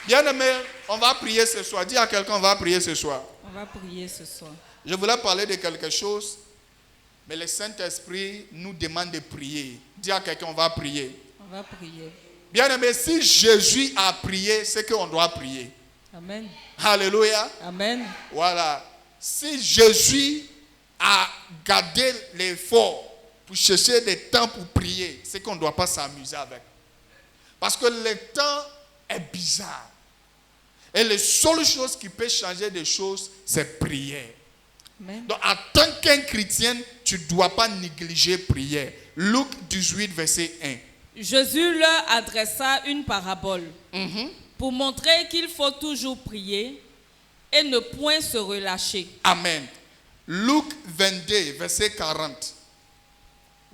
Bien-aimé, on va prier ce soir. Dis à quelqu'un, on va prier ce soir. On va prier ce soir. Je voulais parler de quelque chose, mais le Saint-Esprit nous demande de prier. Dis à quelqu'un, on va prier. On va prier. Bien-aimé, si Jésus a prié, c'est qu'on doit prier. Amen. Alléluia. Amen. Voilà. Si Jésus a gardé l'effort pour chercher des temps pour prier, c'est qu'on ne doit pas s'amuser avec. Parce que le temps est bizarre. Et la seule chose qui peut changer des choses, c'est prier. Amen. Donc, en tant qu'un chrétien, tu ne dois pas négliger prière. Luc 18, verset 1. Jésus leur adressa une parabole pour montrer qu'il faut toujours prier et ne point se relâcher. Amen. Luc 22, verset 40.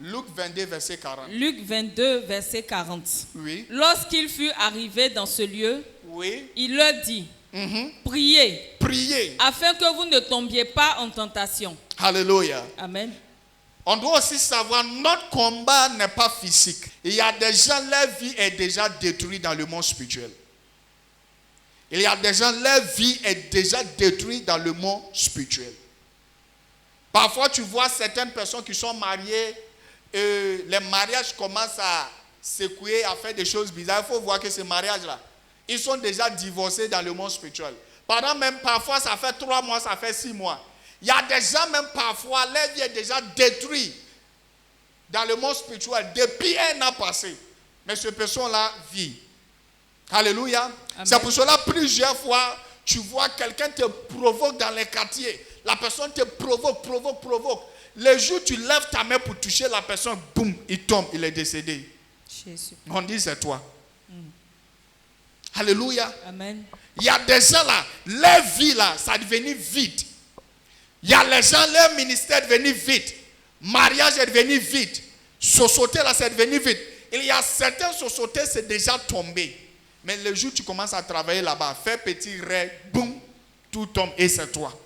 Luc 22, verset 40. Luc 22, verset 40. Oui. Lorsqu'il fut arrivé dans ce lieu, Oui. il leur dit, priez, Priez. afin que vous ne tombiez pas en tentation. Alléluia. Amen. On doit aussi savoir, notre combat n'est pas physique. Il y a des gens, leur vie est déjà détruite dans le monde spirituel. Il y a des gens, leur vie est déjà détruite dans le monde spirituel. Parfois, tu vois certaines personnes qui sont mariées, les mariages commencent à secouer, à faire des choses bizarres. Il faut voir que ces mariages-là, ils sont déjà divorcés dans le monde spirituel. Pendant même, parfois, ça fait 3 mois, ça fait 6 mois. Il y a des gens, même parfois, leur vie est déjà détruite dans le monde spirituel depuis 1 an passé. Mais ces personnes-là vivent. Alléluia. Amen. C'est pour cela, plusieurs fois, tu vois quelqu'un te provoque dans les quartiers. La personne te provoque. Le jour où tu lèves ta main pour toucher la personne, boum, il tombe, il est décédé. Jésus. On dit c'est toi. Alléluia. Amen. Il y a des gens là, leur vie là, ça est devenu vide. Il y a les gens, leur ministère est devenu vide. Mariage est devenu vide. Société là, c'est devenu vide. Il y a certaines sociétés, c'est déjà tombé. Mais le jour où tu commences à travailler là-bas, fais petit rêve, boum, tout tombe et c'est toi.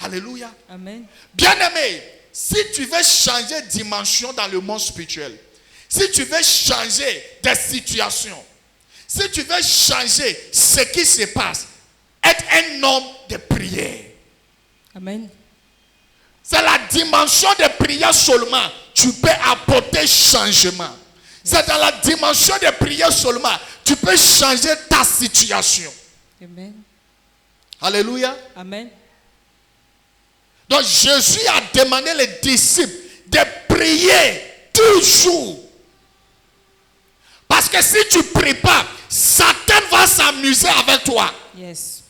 Alléluia. Amen. Bien-aimé, si tu veux changer de dimension dans le monde spirituel, si tu veux changer des situations, si tu veux changer ce qui se passe, être un homme de prière. Amen. C'est la dimension de prière seulement. Tu peux apporter changement. C'est dans la dimension de prière seulement. Tu peux changer ta situation. Amen. Alléluia. Amen. Donc Jésus a demandé les disciples de prier toujours. Parce que si tu ne pries pas, Satan va s'amuser avec toi. Yes.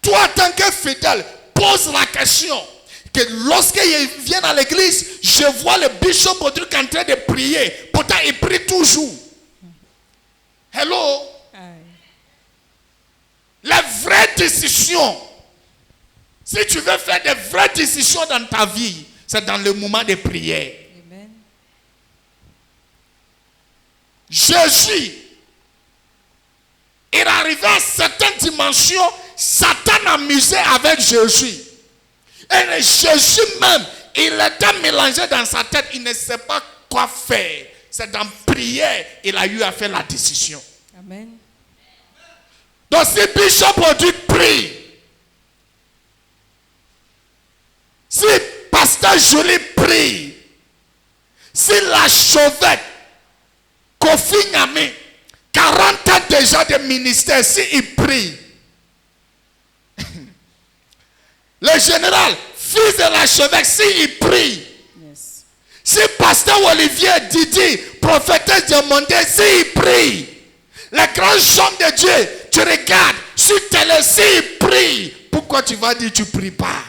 Toi, en tant que fidèle, pose la question que lorsqu'il vient à l'église, je vois le bishop Baudric en train de prier. Pourtant, il prie toujours. Hello? Aye. Les vraies décisions. Si tu veux faire des vraies décisions dans ta vie, c'est dans le moment de prière. Amen. Jésus, il est arrivé à certaines dimensions, Satan amusait avec Jésus. Et Jésus même, il était mélangé dans sa tête, il ne sait pas quoi faire. C'est dans prière, il a eu à faire la décision. Amen. Donc si Bishop Baudric prie, si Pasteur Joly prie, si l'archevêque Kofi Nyame, 40 ans déjà de ministère, s'il prie, le général, fils de l'archevêque, s'il prie, Yes. si Pasteur Olivier Didi, prophétesse Diamondé, s'il prie, les grands hommes de Dieu, tu regardes sur télé, s'il prie, pourquoi tu vas dire tu ne pries pas?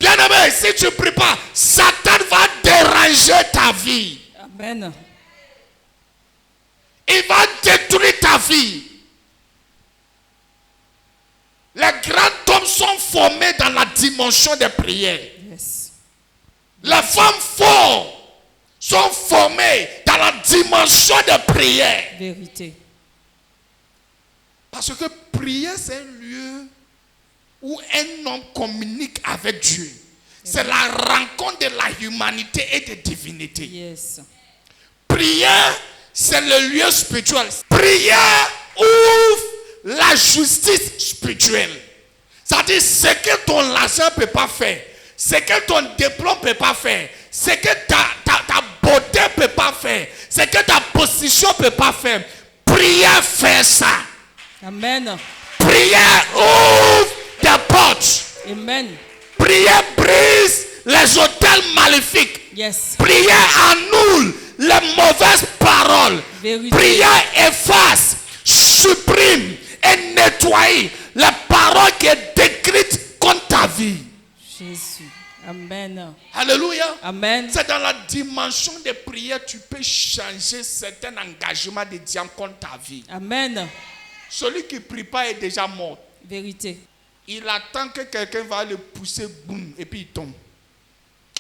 Bien-aimé, si tu ne pries pas, Satan va déranger ta vie. Amen. Il va détruire ta vie. Les grands hommes sont formés dans la dimension des prières. Yes. Les femmes fortes sont formées dans la dimension des prières. Vérité. Parce que prier, c'est un lieu où un homme communique avec Dieu. C'est la rencontre de la humanité et de divinité. Yes. Prière, c'est le lieu spirituel. Prière ouvre la justice spirituelle. C'est-à-dire ce que ton argent ne peut pas faire, ce que ton diplôme ne peut pas faire, ce que ta beauté ne peut pas faire, ce que ta position ne peut pas faire. Prière fait ça. Amen. Prière ouvre des portes. Amen. Prière brise les hôtels maléfiques. Yes. Prière annule les mauvaises paroles. Vérité. Prière efface, supprime et nettoie les paroles qui sont décrites contre ta vie. Jésus. Amen. Alléluia. Amen. C'est dans la dimension des prières tu peux changer certains engagements de diable contre ta vie. Amen. Celui qui ne prie pas est déjà mort. Vérité. Il attend que quelqu'un va le pousser, boum, et puis il tombe.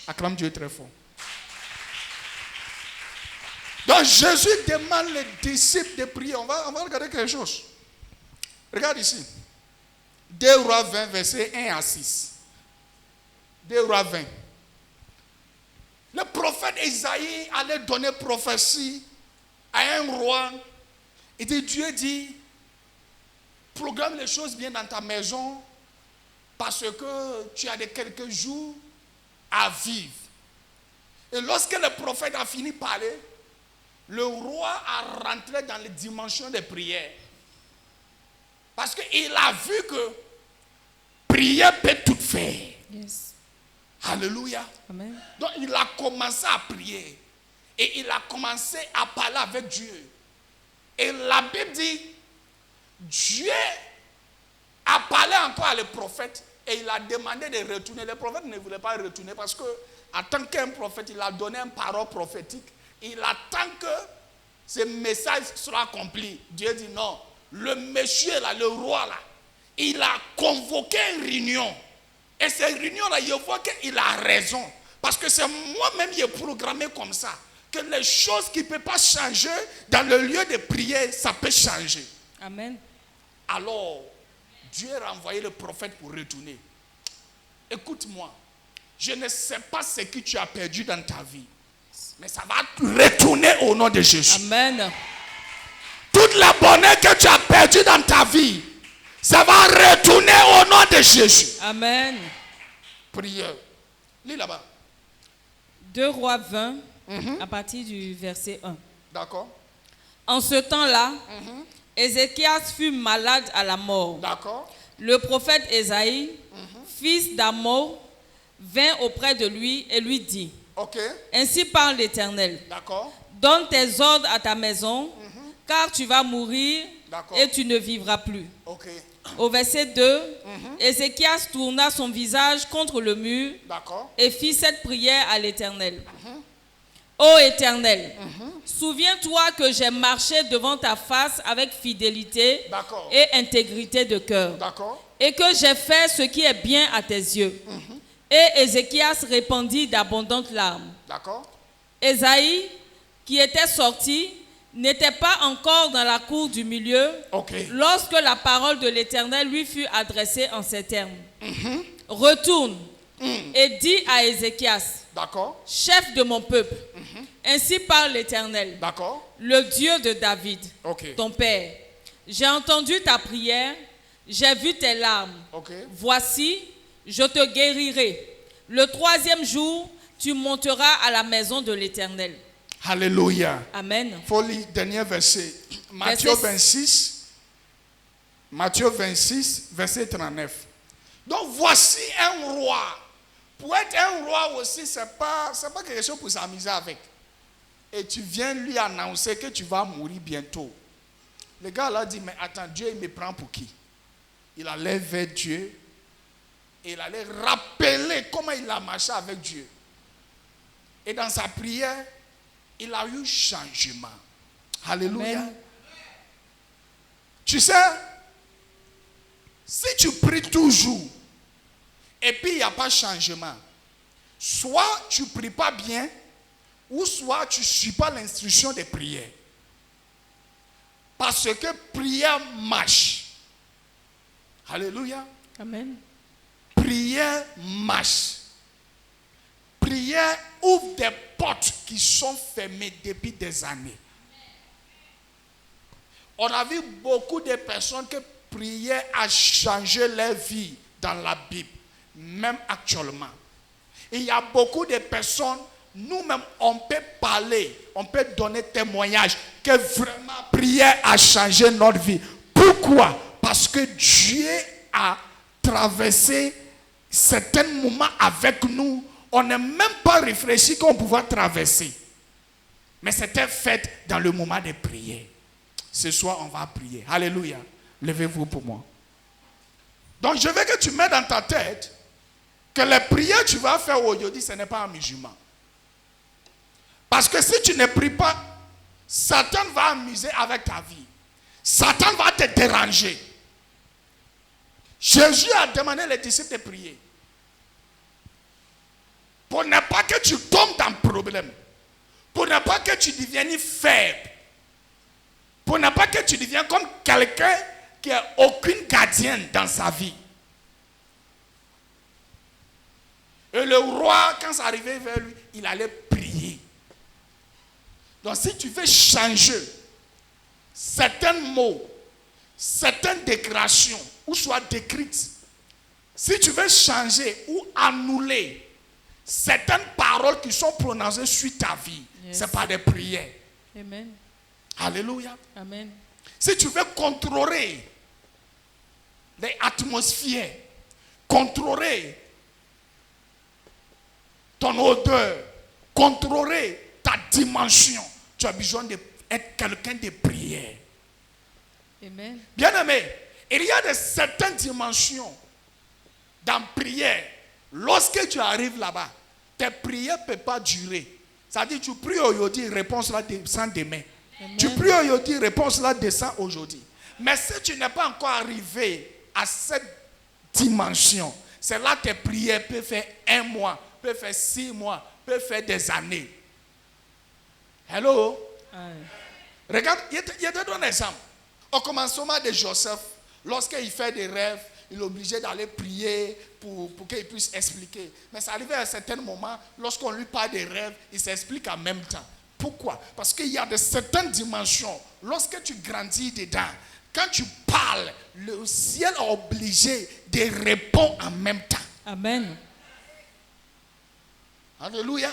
Acclame Dieu très fort. Donc Jésus demande les disciples de prier. On va regarder quelque chose. Regarde ici. 2 Rois 20, versets 1 à 6. 2 Rois 20. Le prophète Isaïe allait donner prophétie à un roi. Et Dieu dit, programme les choses bien dans ta maison parce que tu as quelques jours à vivre. Et lorsque le prophète a fini de parler, le roi a rentré dans les dimensions des prières. Parce qu'il a vu que prière peut tout faire. Yes. Alléluia. Amen. Donc il a commencé à prier. Et il a commencé à parler avec Dieu. Et la Bible dit, Dieu a parlé encore à le prophète et il a demandé de retourner. Le prophète ne voulait pas retourner parce que, en tant qu'un prophète, il a donné une parole prophétique. Il attend que ce message soit accompli. Dieu dit non. Le monsieur là, le roi là, il a convoqué une réunion. Et cette réunion-là, il voit qu'il a raison. Parce que c'est moi-même qui ai programmé comme ça. Que les choses qui ne peuvent pas changer dans le lieu de prière, ça peut changer. Amen. Alors, Dieu a envoyé le prophète pour retourner. Écoute-moi, je ne sais pas ce que tu as perdu dans ta vie, mais ça va retourner au nom de Jésus. Amen. Toute la bonheur que tu as perdu dans ta vie, ça va retourner au nom de Jésus. Amen. Prière. Lis là-bas. 2 Rois 20, à partir du verset 1. D'accord. En ce temps-là, Ézéchias fut malade à la mort. D'accord. Le prophète Ésaïe, fils d'Amos, vint auprès de lui et lui dit, Ok. ainsi parle l'Éternel, D'accord. donne tes ordres à ta maison, car tu vas mourir D'accord. et tu ne vivras plus. Ok. Au verset 2, Ézéchias tourna son visage contre le mur D'accord. et fit cette prière à l'Éternel. Ô Éternel, souviens-toi que j'ai marché devant ta face avec fidélité D'accord. et intégrité de cœur, D'accord. et que j'ai fait ce qui est bien à tes yeux. Et Ézéchias répandit d'abondantes larmes. D'accord. Ésaïe, qui était sorti, n'était pas encore dans la cour du milieu Ok. lorsque la parole de l'Éternel lui fut adressée en ces termes. Retourne et dis à Ézéchias, D'accord. chef de mon peuple, ainsi parle l'Éternel, D'accord. le Dieu de David, Ok. ton père. J'ai entendu ta prière, j'ai vu tes larmes. Ok. Voici, je te guérirai. Le 3e jour, tu monteras à la maison de l'Éternel. Alléluia. Amen. Folie, dernier verset. Matthieu 26. Matthieu 26, verset 39. Donc voici un roi. Pour être un roi aussi, ce n'est pas quelque chose pour s'amuser avec. Et tu viens lui annoncer que tu vas mourir bientôt. Le gars là dit, mais attends, Dieu il me prend pour qui? Il allait vers Dieu. Et il allait rappeler comment il a marché avec Dieu. Et dans sa prière, il a eu changement. Alléluia. Amen. Tu sais, si tu pries toujours, et puis il n'y a pas de changement, soit tu ne pries pas bien, ou soit tu ne suis pas l'instruction de prière. Parce que prière marche. Alléluia. Amen. Prière marche. Prière ouvre des portes qui sont fermées depuis des années. On a vu beaucoup de personnes qui priaient à changer leur vie dans la Bible, même actuellement. Il y a beaucoup de personnes, nous-mêmes, on peut parler, on peut donner témoignage que vraiment prier a changé notre vie. Pourquoi? Parce que Dieu a traversé certains moments avec nous. On n'a même pas réfléchi qu'on pouvait traverser. Mais c'était fait dans le moment de prière. Ce soir, on va prier. Alléluia. Levez-vous pour moi. Donc, je veux que tu mettes dans ta tête que les prières que tu vas faire aujourd'hui, ce n'est pas un musulman. Parce que si tu ne pries pas, Satan va amuser avec ta vie. Satan va te déranger. Jésus a demandé les disciples de prier. Pour ne pas que tu tombes dans le problème. Pour ne pas que tu deviennes faible. Pour ne pas que tu deviennes comme quelqu'un qui n'a aucune gardienne dans sa vie. Et le roi, quand ça arrivait vers lui, il allait prier. Donc si tu veux changer certains mots, certaines déclarations, ou soit décrites, si tu veux changer ou annuler certaines paroles qui sont prononcées sur ta vie, c'est par des prières. Amen. Alléluia. Amen. Si tu veux contrôler les atmosphères, contrôler ton odeur, contrôler ta dimension, tu as besoin d'être quelqu'un de prière. Amen. Bien-aimé, il y a certaines dimensions dans la prière. Lorsque tu arrives là-bas, tes prières ne peuvent pas durer. C'est-à-dire, tu pries aujourd'hui, réponse là descend demain. Amen. Tu pries aujourd'hui, réponse là descend aujourd'hui. Mais si tu n'es pas encore arrivé à cette dimension, c'est là que tes prières peuvent faire 1 mois, peuvent faire 6 mois, peuvent faire des années. Hello? Aye. Regarde, je te donne un exemple. Au commencement de Joseph, lorsqu'il fait des rêves, il est obligé d'aller prier pour qu'il puisse expliquer. Mais ça arrivait à un certain moment, lorsqu'on lui parle des rêves, il s'explique en même temps. Pourquoi? Parce qu'il y a de certaines dimensions. Lorsque tu grandis dedans, quand tu parles, le ciel est obligé de répondre en même temps. Amen. Alléluia.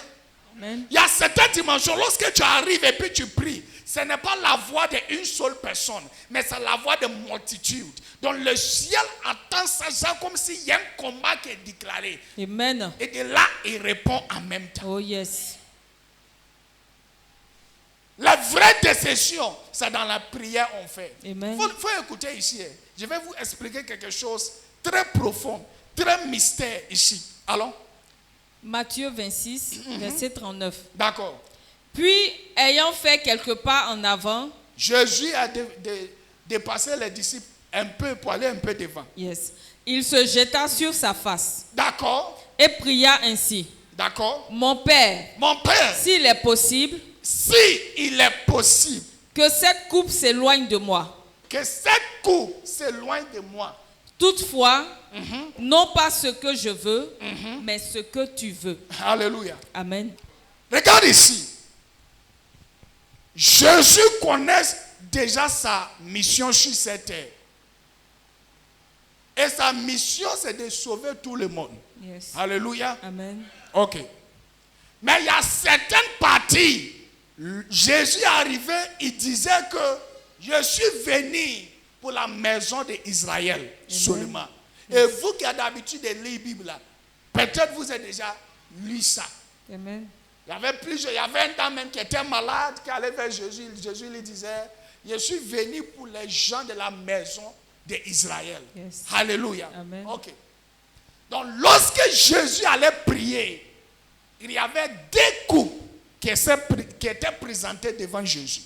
Amen. Il y a certaines dimensions. Lorsque tu arrives et puis tu pries, ce n'est pas la voix d'une seule personne, mais c'est la voix de multitude. Donc le ciel attend ça genre comme s'il y a un combat qui est déclaré. Amen. Et de là, il répond en même temps. Oh yes. La vraie décision, c'est dans la prière on fait. Amen. Faut écouter ici. Je vais vous expliquer quelque chose très profond, très mystère ici. Allons. Matthieu 26, verset 39. D'accord. Puis, ayant fait quelques pas en avant, Jésus a dépassé les disciples un peu pour aller un peu devant. yes, il se jeta sur sa face D'accord. et pria ainsi. D'accord. Mon Père, Mon Père, s'il est possible, si il est possible que cette coupe s'éloigne de moi. que cette coupe s'éloigne de moi. Toutefois, non pas ce que je veux, mais ce que tu veux. Alléluia. Amen. Regarde ici. Jésus connaît déjà sa mission sur cette terre. Et sa mission, c'est de sauver tout le monde. Yes. Alléluia. Amen. Ok. Mais il y a certaines parties. Jésus est arrivé, il disait que je suis venu pour la maison d'Israël seulement. Et vous qui avez l'habitude de lire la Bible, là, peut-être vous avez déjà lu ça. Amen. Il y avait un temps même qui était malade, qui allait vers Jésus. Jésus lui disait, je suis venu pour les gens de la maison d'Israël. Yes. Alléluia. Amen. Ok. Donc lorsque Jésus allait prier, il y avait 2 coupes qui étaient présentées devant Jésus.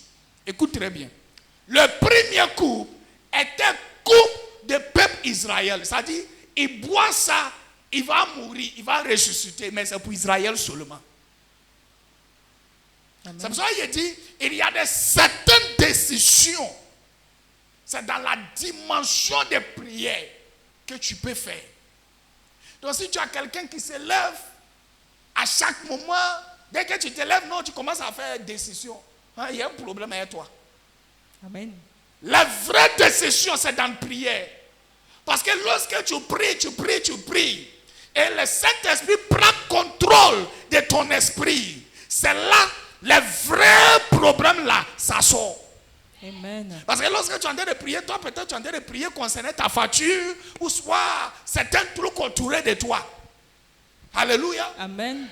Écoute très bien. Le premier coupe était coupe de peuple Israël. C'est-à-dire, il boit ça, il va mourir, il va ressusciter, mais c'est pour Israël seulement. Amen. C'est pour ça qu'il dit, il y a certaines décisions. C'est dans la dimension de prière que tu peux faire. Donc si tu as quelqu'un qui se lève à chaque moment, dès que tu te lèves, non, tu commences à faire une décision. Il y a un problème avec toi. Amen. La vraie décision, c'est dans la prière. Parce que lorsque tu pries, et le Saint-Esprit prend contrôle de ton esprit, c'est là, les vrais problèmes là, ça sort. Amen. Parce que lorsque tu es en train de prier, toi peut-être tu es en train de prier concernant ta facture, ou soit certains trucs autour de toi. Alléluia. Amen.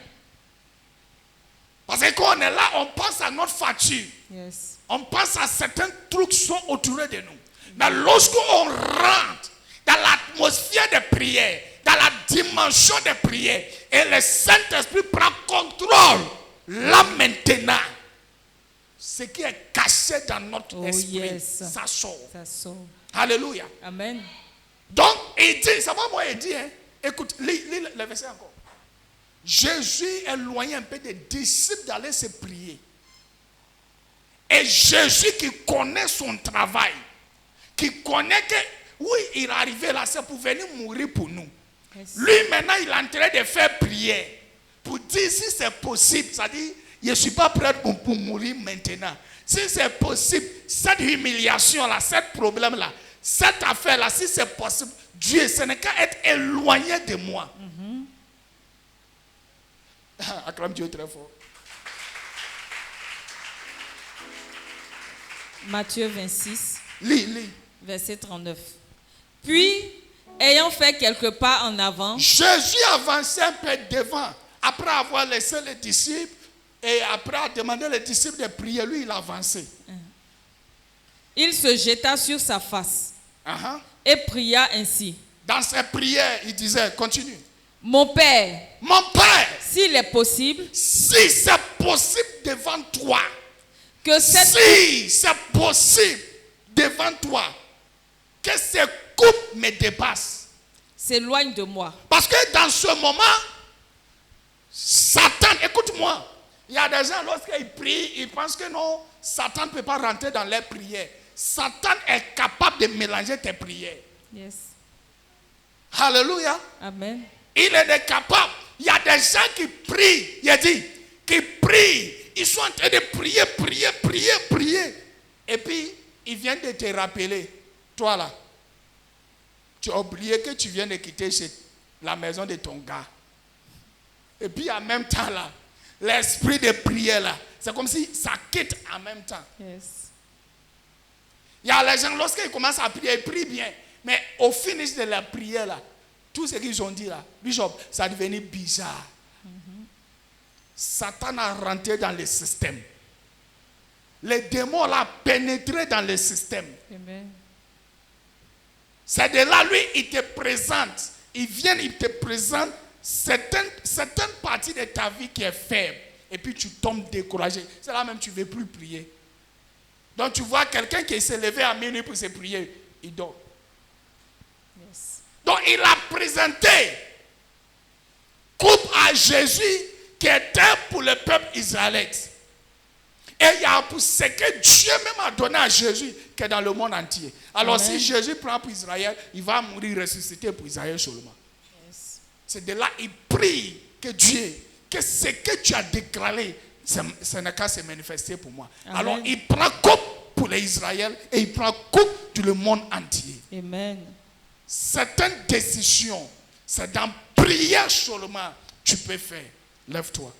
Parce que quand on est là, on pense à notre facture. Yes. On pense à certains trucs qui sont autour de nous. Mais lorsqu'on rentre dans l'atmosphère de prière, dans la dimension de prière, et le Saint-Esprit prend contrôle, là maintenant, ce qui est caché dans notre esprit, yes. ça sort. Ça sort. Alléluia. Amen. Donc, il dit, ça va moi, il dit, hein, écoute, lis le verset encore. Jésus éloignait un peu des disciples d'aller se prier. Et Jésus qui connaît son travail, qui connaît que, oui, il est arrivé là, c'est pour venir mourir pour nous. Yes. Lui, maintenant, il est en train de faire prière. Pour dire si c'est possible, c'est-à-dire, je ne suis pas prêt pour mourir maintenant. Si c'est possible, cette humiliation-là, ce problème-là, cette affaire-là, si c'est possible, Dieu, ce n'est qu'à être éloigné de moi. Acclame Dieu très fort. Matthieu 26, Lis. verset 39. Puis, ayant fait quelques pas en avant, Jésus avançait un peu devant. Après avoir laissé les disciples et après avoir demandé les disciples de prier, lui, il avançait. il se jeta sur sa face Uh-huh. et pria ainsi. Dans ses prières, il disait, continue. Mon Père, Mon Père, s'il est possible, si c'est possible devant toi, que cette si c'est possible devant toi, que ces coupes me dépassent. s'éloigne de moi. Parce que dans ce moment, Satan, écoute-moi, il y a des gens, lorsqu'ils prient, ils pensent que non, Satan ne peut pas rentrer dans leurs prières. Satan est capable de mélanger tes prières. Yes. Alléluia. Amen. Il est capable. Il y a des gens qui prient, il a dit, qui prient. Ils sont en train de prier. Et puis, ils viennent de te rappeler, toi là, tu as oublié que tu viens de quitter la maison de ton gars. Et puis, en même temps là, l'esprit de prière là, c'est comme si ça quitte en même temps. Yes. Il y a les gens, lorsqu'ils commencent à prier, ils prient bien. Mais au finish de la prière là, tout ce qu'ils ont dit là, Bishop, ça est devenu bizarre. Satan a rentré dans le système. Les démons l'ont pénétré dans le système. Amen. C'est de là, lui, il te présente. Il vient, il te présente certaines parties de ta vie qui est faible. Et puis tu tombes découragé. C'est là même tu ne veux plus prier. Donc tu vois quelqu'un qui s'est levé à minuit pour se prier. Il dort. Yes. Donc il a présenté coupe à Jésus qui était pour le peuple israélite. Et il y a pour ce que Dieu même a donné à Jésus qui est dans le monde entier. Alors Amen. si Jésus prend pour Israël, il va mourir ressuscité pour Israël seulement. Yes. C'est de là il prie que Dieu, que ce que tu as déclaré, ce n'est qu'à se manifester pour moi. Amen. Alors il prend coupe pour les Israël et il prend coupe pour le monde entier. Amen. Certaines décisions, c'est dans prière seulement tu peux faire. Lève-toi.